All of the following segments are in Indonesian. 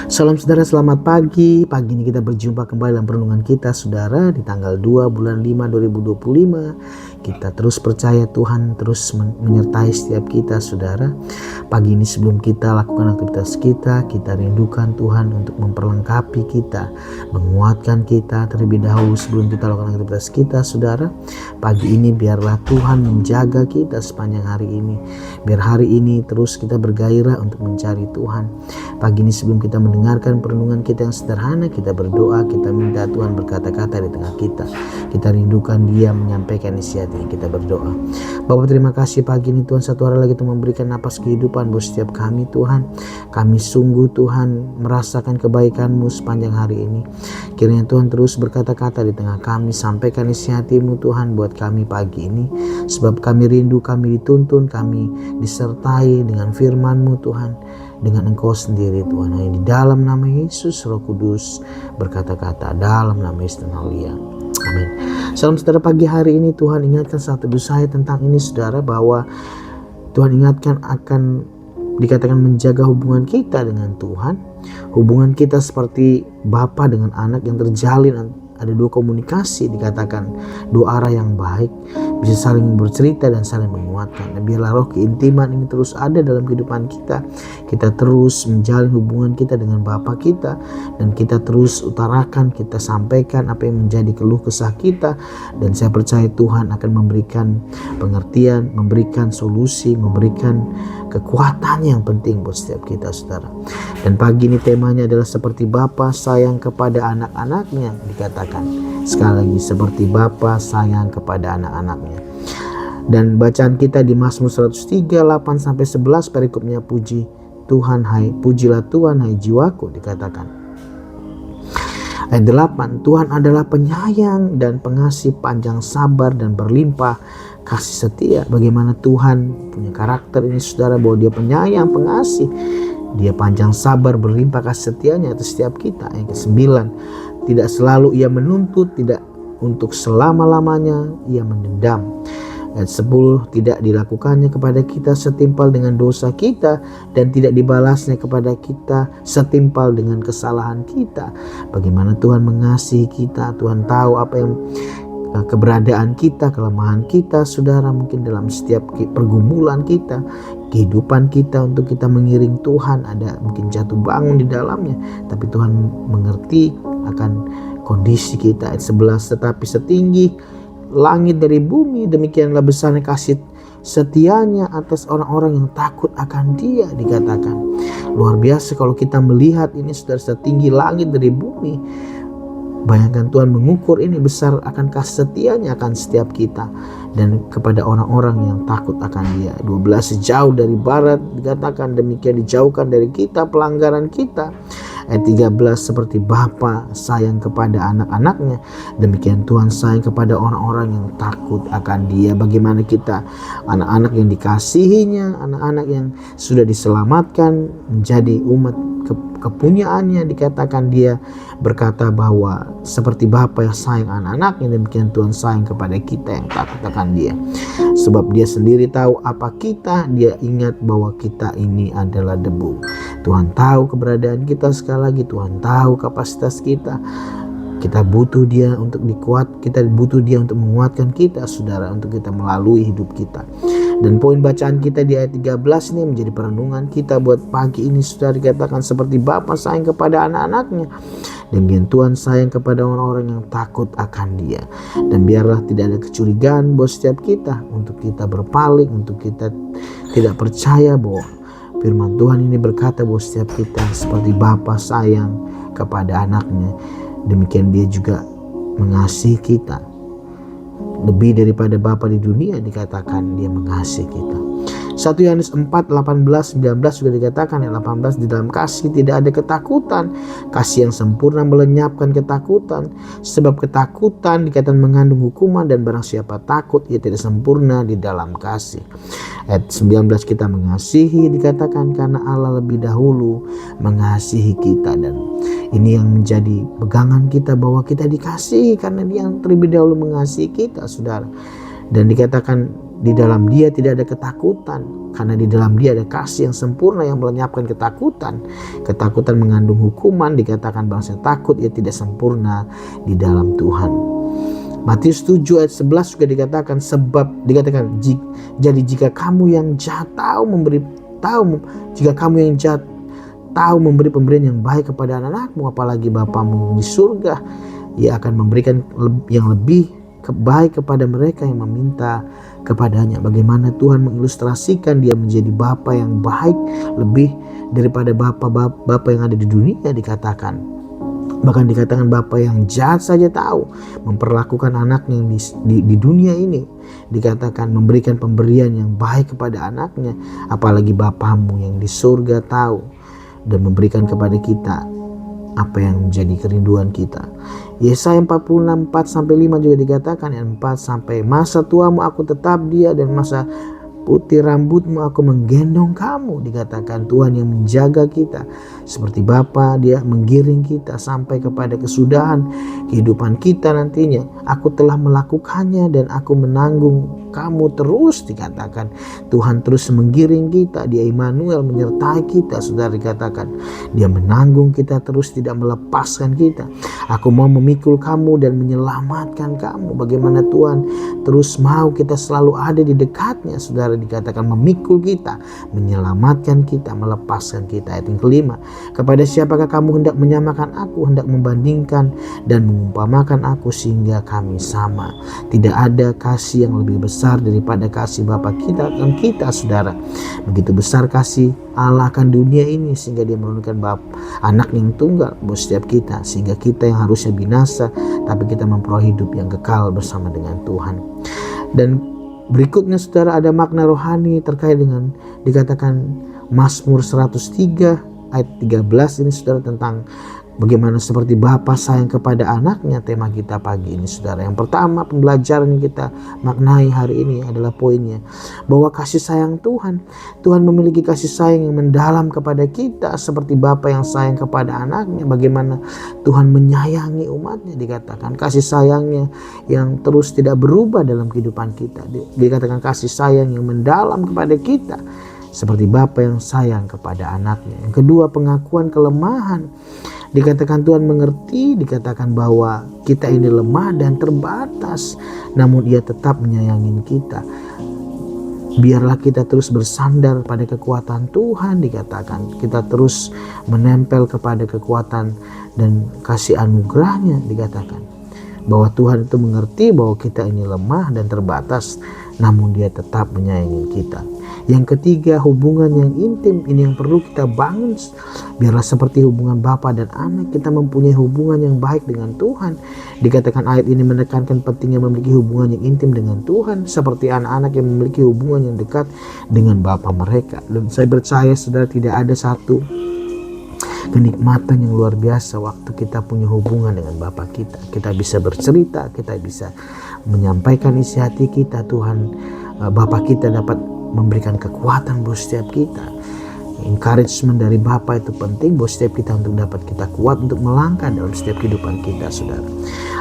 Salam saudara, selamat pagi. Pagi ini kita berjumpa kembali dalam renungan kita saudara di tanggal 2 bulan 5 2025. Kita terus percaya Tuhan terus menyertai setiap kita saudara. Pagi ini sebelum kita lakukan aktivitas kita rindukan Tuhan untuk memperlengkapi kita, menguatkan kita terlebih dahulu sebelum kita lakukan aktivitas kita saudara. Pagi ini biarlah Tuhan menjaga kita sepanjang hari ini. Biar hari ini terus kita bergairah untuk mencari Tuhan. Pagi ini sebelum kita mendengarkan perenungan kita yang sederhana, kita berdoa, kita minta Tuhan berkata-kata di tengah kita. Kita rindukan Dia menyampaikan isi hati, kita berdoa. Bapa, terima kasih pagi ini Tuhan, satu hari lagi Tuhan memberikan napas kehidupan buat setiap kami Tuhan. Kami sungguh Tuhan merasakan kebaikan-Mu sepanjang hari ini. Kiranya Tuhan terus berkata-kata di tengah kami, sampaikan isi hati-Mu Tuhan buat kami pagi ini. Sebab kami rindu, kami dituntun, kami disertai dengan firman-Mu Tuhan, dengan Engkau sendiri Tuhan. Hanya di dalam nama Yesus Roh Kudus berkata-kata, dalam nama Yesus Tuhan. Amin. Salam saudara, pagi hari ini Tuhan ingatkan satu dosa saya tentang ini saudara, bahwa Tuhan ingatkan akan dikatakan menjaga hubungan kita dengan Tuhan. Hubungan kita seperti bapa dengan anak yang terjalin, ada dua komunikasi, dikatakan dua arah yang baik, bisa saling bercerita dan saling menguatkan. Dan biarlah roh keintiman ini terus ada dalam kehidupan kita. Kita terus menjalin hubungan kita dengan Bapa kita, dan kita terus utarakan, kita sampaikan apa yang menjadi keluh kesah kita. Dan saya percaya Tuhan akan memberikan pengertian, memberikan solusi, memberikan kekuatan yang penting buat setiap kita saudara. Dan pagi ini temanya adalah seperti Bapa sayang kepada anak-anaknya, dikatakan sekali lagi seperti Bapa sayang kepada anak-anaknya. Dan bacaan kita di Mazmur 103 8-11 perikopnya, puji Tuhan, hai pujilah Tuhan hai jiwaku, dikatakan. Ayat 8, Tuhan adalah penyayang dan pengasih, panjang sabar dan berlimpah kasih setia. Bagaimana Tuhan punya karakter ini saudara, bahwa Dia penyayang, pengasih, Dia panjang sabar, berlimpah kasih setianya atas setiap kita. Ayat 9, tidak selalu Ia menuntut, tidak untuk selama-lamanya Ia mendendam. Ayat 10, tidak dilakukannya kepada kita setimpal dengan dosa kita, dan tidak dibalasnya kepada kita setimpal dengan kesalahan kita. Bagaimana Tuhan mengasihi kita, Tuhan tahu apa yang keberadaan kita, kelemahan kita saudara, mungkin dalam setiap pergumulan kita, kehidupan kita untuk kita mengiring Tuhan, ada mungkin jatuh bangun di dalamnya, tapi Tuhan mengerti akan kondisi kita. Ayat 11, tetapi setinggi langit dari bumi, demikianlah besarnya kasih setianya atas orang-orang yang takut akan Dia, dikatakan. Luar biasa kalau kita melihat ini saudara, setinggi langit dari bumi. Bayangkan Tuhan mengukur ini besar akan kasih setianya akan setiap kita dan kepada orang-orang yang takut akan Dia. 12, sejauh dari barat, dikatakan demikian dijauhkan dari kita pelanggaran kita. Ayat 13, seperti Bapa sayang kepada anak-anaknya, demikian Tuhan sayang kepada orang-orang yang takut akan Dia. Bagaimana kita anak-anak yang dikasihinya, anak-anak yang sudah diselamatkan menjadi umat kepunyaannya, dikatakan Dia berkata bahwa seperti Bapa yang sayang anak-anaknya, demikian Tuhan sayang kepada kita yang takut akan Dia. Sebab Dia sendiri tahu apa kita, Dia ingat bahwa kita ini adalah debu. Tuhan tahu keberadaan kita, sekali lagi Tuhan tahu kapasitas kita. Kita butuh Dia untuk kita butuh Dia untuk menguatkan kita saudara, untuk kita melalui hidup kita. Dan poin bacaan kita di ayat 13 ini menjadi perenungan kita buat pagi ini saudara, dikatakan seperti Bapa sayang kepada anak-anaknya, demikian Tuhan sayang kepada orang-orang yang takut akan Dia. Dan biarlah tidak ada kecurigaan buat setiap kita, untuk kita berpaling, untuk kita tidak percaya bahwa firman Tuhan ini berkata bahwa setiap kita seperti Bapa sayang kepada anaknya, demikian Dia juga mengasihi kita. Lebih daripada Bapa di dunia, dikatakan Dia mengasihi kita. 1 Yohanes 4, 18, 19 juga dikatakan ayat 18, di dalam kasih tidak ada ketakutan. Kasih yang sempurna melenyapkan ketakutan, sebab ketakutan dikatakan mengandung hukuman, dan barang siapa takut ia tidak sempurna di dalam kasih. Ayat 19, kita mengasihi dikatakan karena Allah lebih dahulu mengasihi kita. Dan ini yang menjadi pegangan kita, bahwa kita dikasihi karena Dia yang terlebih dahulu mengasihi kita saudara. Dan dikatakan di dalam dia tidak ada ketakutan, karena di dalam dia ada kasih yang sempurna yang melenyapkan ketakutan. Ketakutan mengandung hukuman, dikatakan bangsa takut ia tidak sempurna di dalam Tuhan. Matius 7 ayat 11 juga dikatakan, jadi jika kamu yang jahat tahu memberi pemberian yang baik kepada anak-anakmu, apalagi Bapamu di surga, ia akan memberikan yang lebih baik kepada mereka yang meminta kepadanya. Bagaimana Tuhan mengilustrasikan dia menjadi Bapa yang baik lebih daripada Bapa yang ada di dunia, dikatakan. Bahkan dikatakan Bapa yang jahat saja tahu memperlakukan anaknya yang di dunia ini, dikatakan memberikan pemberian yang baik kepada anaknya, apalagi Bapamu yang di surga tahu dan memberikan kepada kita apa yang menjadi kerinduan kita. Yesaya 46 4-5 juga dikatakan, 4 sampai masa tuamu aku tetap dia, dan masa putih rambutmu aku menggendong kamu. Dikatakan Tuhan yang menjaga kita seperti Bapa, dia menggiring kita sampai kepada kesudahan kehidupan kita nantinya. Aku telah melakukannya dan aku menanggung kamu terus, dikatakan. Tuhan terus menggiring kita, dia Immanuel menyertai kita, saudara, dikatakan. Dia menanggung kita terus, tidak melepaskan kita. Aku mau memikul kamu dan menyelamatkan kamu. Bagaimana Tuhan terus mau kita selalu ada di dekatnya, saudara, dikatakan memikul kita, menyelamatkan kita, melepaskan kita. Ayat yang kelima, kepada siapakah kamu hendak menyamakan aku, hendak membandingkan dan mengumpamakan aku sehingga kami sama. Tidak ada kasih yang lebih besar daripada kasih Bapa kita dan kita, saudara. Begitu besar kasih Allah akan dunia ini sehingga dia menurunkan anak yang tunggal buat setiap kita, sehingga kita yang harusnya binasa tapi kita memperoleh hidup yang kekal bersama dengan Tuhan. Dan berikutnya, saudara, ada makna rohani terkait dengan dikatakan Mazmur 103 ayat 13 ini, saudara, tentang bagaimana seperti Bapa sayang kepada anaknya. Tema kita pagi ini, saudara. Yang pertama, pembelajaran yang kita maknai hari ini adalah poinnya bahwa kasih sayang Tuhan memiliki kasih sayang yang mendalam kepada kita seperti Bapa yang sayang kepada anaknya. Bagaimana Tuhan menyayangi umatnya, dikatakan kasih sayangnya yang terus tidak berubah dalam kehidupan kita. Dikatakan kasih sayang yang mendalam kepada kita seperti Bapa yang sayang kepada anaknya. Yang kedua, pengakuan kelemahan. Dikatakan Tuhan mengerti, dikatakan bahwa kita ini lemah dan terbatas, namun Ia tetap menyayangi kita. Biarlah kita terus bersandar pada kekuatan Tuhan, dikatakan. Kita terus menempel kepada kekuatan dan kasih anugerahnya, dikatakan. Bahwa Tuhan itu mengerti bahwa kita ini lemah dan terbatas, namun Dia tetap menyayangi kita. Yang ketiga, hubungan yang intim. Ini yang perlu kita bangun. Biarlah seperti hubungan Bapa dan anak, kita mempunyai hubungan yang baik dengan Tuhan. Dikatakan ayat ini menekankan pentingnya memiliki hubungan yang intim dengan Tuhan, seperti anak-anak yang memiliki hubungan yang dekat dengan Bapa mereka. Dan saya percaya, saudara, tidak ada satu kenikmatan yang luar biasa waktu kita punya hubungan dengan Bapa kita. Kita bisa bercerita, kita bisa menyampaikan isi hati kita. Tuhan, Bapa kita dapat memberikan kekuatan buat setiap kita. Encouragement dari Bapa itu penting buat setiap kita untuk dapat kita kuat untuk melangkah dalam setiap kehidupan kita, saudara.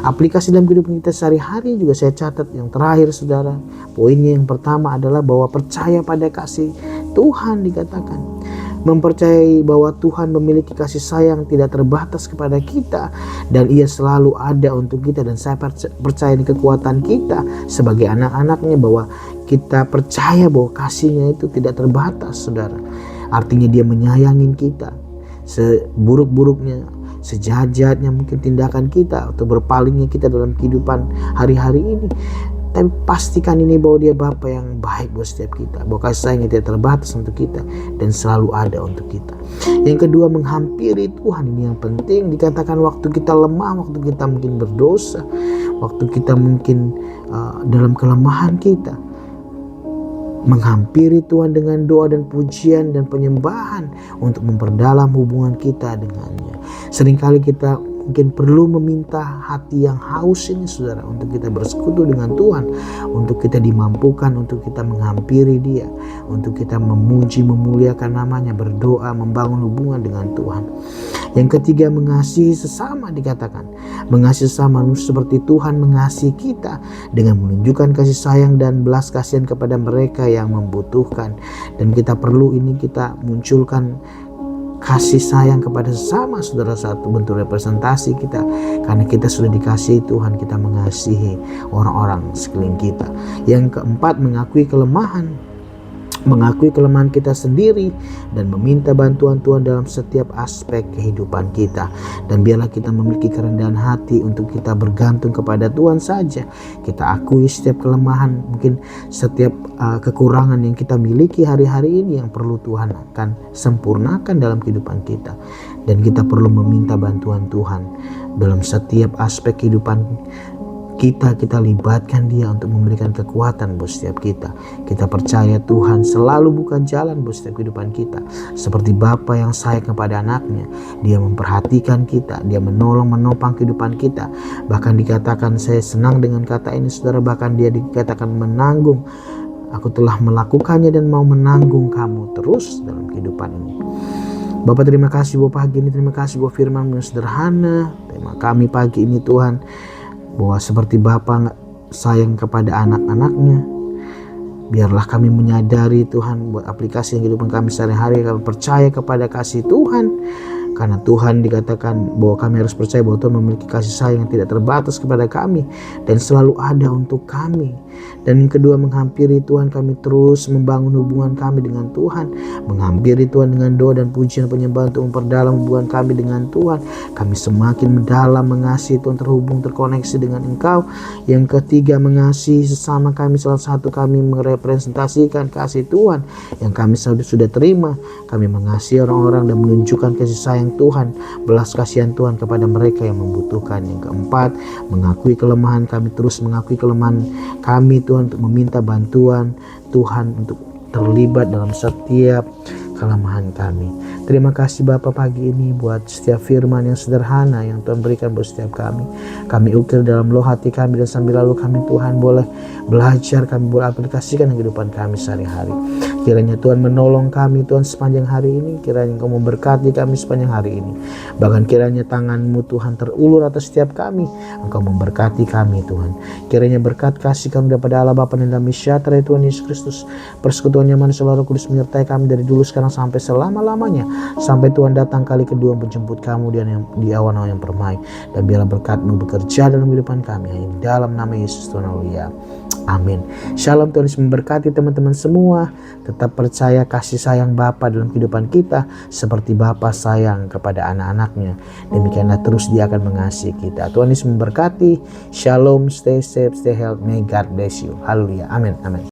Aplikasi dalam kehidupan kita sehari-hari juga saya catat yang terakhir, saudara. Poinnya yang pertama adalah bahwa percaya pada kasih Tuhan, dikatakan. Mempercayai bahwa Tuhan memiliki kasih sayang tidak terbatas kepada kita dan Ia selalu ada untuk kita. Dan saya percaya di kekuatan kita sebagai anak-anaknya, bahwa kita percaya bahwa kasih-Nya itu tidak terbatas, saudara. Artinya Dia menyayangin kita seburuk-buruknya, sejahat-jahatnya mungkin tindakan kita atau berpalingnya kita dalam kehidupan hari-hari ini. Tapi pastikan ini bahwa Dia Bapa yang baik buat setiap kita, bahwa kasih sayangnya tidak terbatas untuk kita dan selalu ada untuk kita. Yang kedua, menghampiri Tuhan. Ini yang penting. Dikatakan waktu kita lemah, waktu kita mungkin berdosa, waktu kita mungkin dalam kelemahan kita, menghampiri Tuhan dengan doa dan pujian dan penyembahan untuk memperdalam hubungan kita dengannya. Seringkali kita mungkin perlu meminta hati yang haus ini, saudara, untuk kita bersekutu dengan Tuhan, untuk kita dimampukan, untuk kita menghampiri Dia, untuk kita memuji, memuliakan namanya, berdoa, membangun hubungan dengan Tuhan. Yang ketiga, mengasihi sesama dikatakan. Mengasihi sesama seperti Tuhan mengasihi kita dengan menunjukkan kasih sayang dan belas kasihan kepada mereka yang membutuhkan. Dan kita perlu ini kita munculkan kasih sayang kepada sesama saudara, satu bentuk representasi kita. Karena kita sudah dikasihi Tuhan, kita mengasihi orang-orang sekeliling kita. Yang keempat, mengakui kelemahan. Mengakui kelemahan kita sendiri dan meminta bantuan Tuhan dalam setiap aspek kehidupan kita. Dan biarlah kita memiliki kerendahan hati untuk kita bergantung kepada Tuhan saja. Kita akui setiap kelemahan, mungkin setiap kekurangan yang kita miliki hari-hari ini yang perlu Tuhan akan sempurnakan dalam kehidupan kita. Dan kita perlu meminta bantuan Tuhan dalam setiap aspek kehidupan kita libatkan Dia untuk memberikan kekuatan buat setiap kita. Kita percaya Tuhan selalu buka jalan buat setiap kehidupan kita. Seperti Bapa yang sayang kepada anaknya, Dia memperhatikan kita, Dia menolong menopang kehidupan kita. Bahkan dikatakan, saya senang dengan kata ini saudara, bahkan Dia dikatakan menanggung. Aku telah melakukannya dan mau menanggung kamu terus dalam kehidupan ini. Bapak, terima kasih buat pagi ini, terima kasih buat firman yang sederhana. Tema kami pagi ini Tuhan, bahwa seperti Bapa sayang kepada anak-anaknya, biarlah kami menyadari Tuhan buat aplikasi yang kehidupan kami sehari-hari. Kami percaya kepada kasih Tuhan, karena Tuhan dikatakan bahwa kami harus percaya bahwa Tuhan memiliki kasih sayang yang tidak terbatas kepada kami dan selalu ada untuk kami. Dan yang kedua, menghampiri Tuhan, kami terus membangun hubungan kami dengan Tuhan. Menghampiri Tuhan dengan doa dan pujian penyembahan untuk memperdalam hubungan kami dengan Tuhan. Kami semakin mendalam mengasihi Tuhan, terhubung, terkoneksi dengan Engkau. Yang ketiga, mengasihi sesama kami. Salah satu kami merepresentasikan kasih Tuhan yang kami sudah terima. Kami mengasihi orang-orang dan menunjukkan kasih sayang Tuhan, belas kasihan Tuhan kepada mereka yang membutuhkan. Yang keempat, mengakui kelemahan kami, terus mengakui kelemahan kami Tuhan, untuk meminta bantuan Tuhan untuk terlibat dalam setiap kelemahan kami. Terima kasih Bapa pagi ini buat setiap firman yang sederhana yang Tuhan berikan buat setiap kami. Kami ukir dalam loh hati kami, dan sambil lalu kami Tuhan boleh belajar, kami boleh aplikasikan kehidupan kami sehari-hari. Kiranya Tuhan menolong kami Tuhan sepanjang hari ini. Kiranya Engkau memberkati kami sepanjang hari ini. Bahkan kiranya tangan-Mu Tuhan terulur atas setiap kami. Engkau memberkati kami Tuhan. Kiranya berkat kasih kami daripada Allah Bapa dan dalam sejahtera Tuhan Yesus Kristus, persekutuan yang manis Roh Kudus menyertai kami dari dulu sekarang sampai selama-lamanya. Sampai Tuhan datang kali kedua menjemput kamu di awan-awan yang permai. Dan biarlah berkat-Mu bekerja dalam kehidupan kami. Dalam nama Yesus Tuhan, haleluya. Amin. Shalom, Tuhan Yesus memberkati teman-teman semua. Tetap percaya kasih sayang Bapa dalam kehidupan kita seperti Bapa sayang kepada anak-anaknya. Demikianlah terus Dia akan mengasihi kita. Tuhan Yesus memberkati. Shalom, stay safe, stay healthy. May God bless you. Haleluya. Amin. Amin.